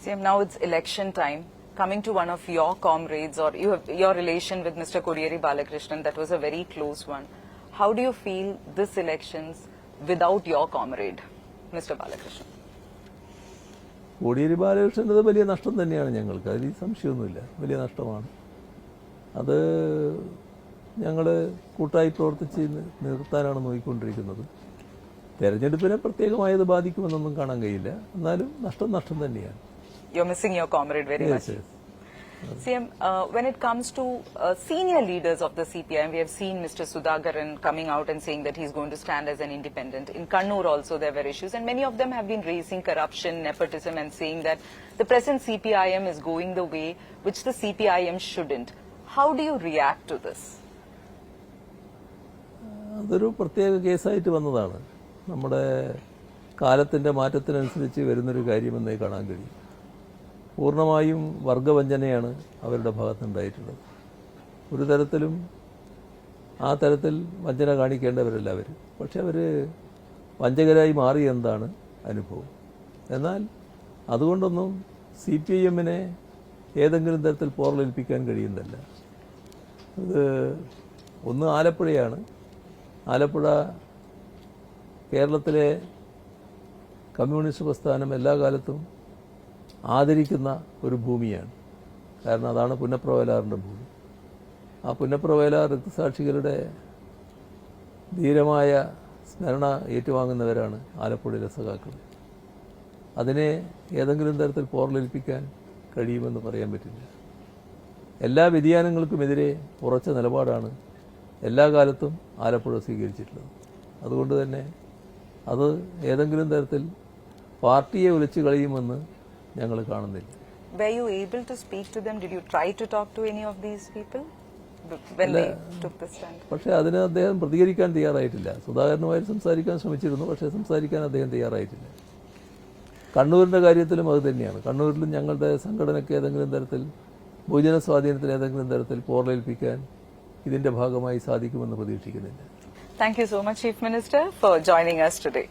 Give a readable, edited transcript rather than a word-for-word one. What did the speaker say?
CM, now it's election time. Coming to one of your comrades, or your relation with Mr. Kodiyeri Balakrishnan, that was a very close one. How do you feel this elections without your comrade, Mr. Balakrishnan? Kodiyeri ബാലകൃഷ്ണൻ്റെ വലിയ നഷ്ടം തന്നെയാണ് ഞങ്ങൾക്ക്, അതിൽ സംശയമൊന്നുമില്ല, വലിയ നഷ്ടമാണ്. അത് ഞങ്ങൾ കൂട്ടായി പ്രവർത്തിച്ച് നിർത്താനാണ് നോക്കിക്കൊണ്ടിരിക്കുന്നത്. തെരഞ്ഞെടുപ്പിനെ പ്രത്യേകമായത് ബാധിക്കുമെന്നൊന്നും കാണാൻ കഴിയില്ല, എന്നാലും നഷ്ടം തന്നെയാണ്. You're missing your comrade very much. Yes. CM, when it comes to senior leaders of the CPIM, we have seen Mr. Sudhakaran coming out and saying that he's going to stand as an independent. In Kannur also there were issues, and many of them have been raising corruption, nepotism, and saying that the present CPIM is going the way which the CPIM shouldn't. How do you react to this? അതൊരു പ്രത്യേക കേസായിട്ട് വന്നതാണ്. നമ്മുടെ കാലത്തിൻ്റെ മാറ്റത്തിനനുസരിച്ച് വരുന്നൊരു കാര്യമെന്നേ കാണാൻ കഴിയും. പൂർണ്ണമായും വർഗവഞ്ചനയാണ് അവരുടെ ഭാഗത്തുണ്ടായിട്ടുള്ളത്. ഒരു തരത്തിലും ആ തരത്തിൽ വഞ്ചന കാണിക്കേണ്ടവരല്ല അവർ, പക്ഷെ അവർ വഞ്ചകരായി മാറിയെന്താണ് അനുഭവം. എന്നാൽ അതുകൊണ്ടൊന്നും CPIM-നെ ഏതെങ്കിലും തരത്തിൽ പോറലേൽപ്പിക്കാൻ കഴിയുന്നതല്ല. ഇത് ഒന്ന് ആലപ്പുഴയാണ്. ആലപ്പുഴ കേരളത്തിലെ കമ്മ്യൂണിസ്റ്റ് പ്രസ്ഥാനം എല്ലാ കാലത്തും ആദരിക്കുന്ന ഒരു ഭൂമിയാണ്. കാരണം അതാണ് പുന്നപ്ര വയലാറിൻ്റെ ഭൂമി. ആ പുന്നപ്ര വയലാർ രക്തസാക്ഷികളുടെ ധീരമായ സ്മരണ ഏറ്റുവാങ്ങുന്നവരാണ് ആലപ്പുഴയിലെ സഖാക്കൾ. അതിനെ ഏതെങ്കിലും തരത്തിൽ പോറലേൽപ്പിക്കാൻ കഴിയുമെന്ന് പറയാൻ പറ്റില്ല. എല്ലാ വ്യതിയാനങ്ങൾക്കുമെതിരെ ഉറച്ച നിലപാടാണ് എല്ലാ കാലത്തും ആലപ്പുഴ സ്വീകരിച്ചിട്ടുള്ളത്. അതുകൊണ്ട് തന്നെ അത് ഏതെങ്കിലും തരത്തിൽ പാർട്ടിയെ ഉലച്ചു കളയുമെന്ന് ഞങ്ങൾ കാണുന്നില്ല. Were you able to speak to them? Did you try to talk to any of these people when they took the stand? പക്ഷേ അതിന് അദ്ദേഹം പ്രതികരിക്കാൻ തയ്യാറായിട്ടില്ല. സുധാകരനുമായി സംസാരിക്കാൻ ശ്രമിച്ചിരുന്നു, പക്ഷേ സംസാരിക്കാൻ അദ്ദേഹം തയ്യാറായിട്ടില്ല. കണ്ണൂരിൻ്റെ കാര്യത്തിലും അത് തന്നെയാണ്. കണ്ണൂരിലും ഞങ്ങളുടെ സംഘടനയ്ക്ക് ഏതെങ്കിലും തരത്തിൽ ബഹുജന സ്വാധീനത്തിന് ഏതെങ്കിലും തരത്തിൽ പോറലേൽപ്പിക്കാൻ ഇതിൻ്റെ ഭാഗമായി സാധിക്കുമെന്ന് പ്രതീക്ഷിക്കുന്നില്ല. Thank you so much, Chief Minister, for joining us today.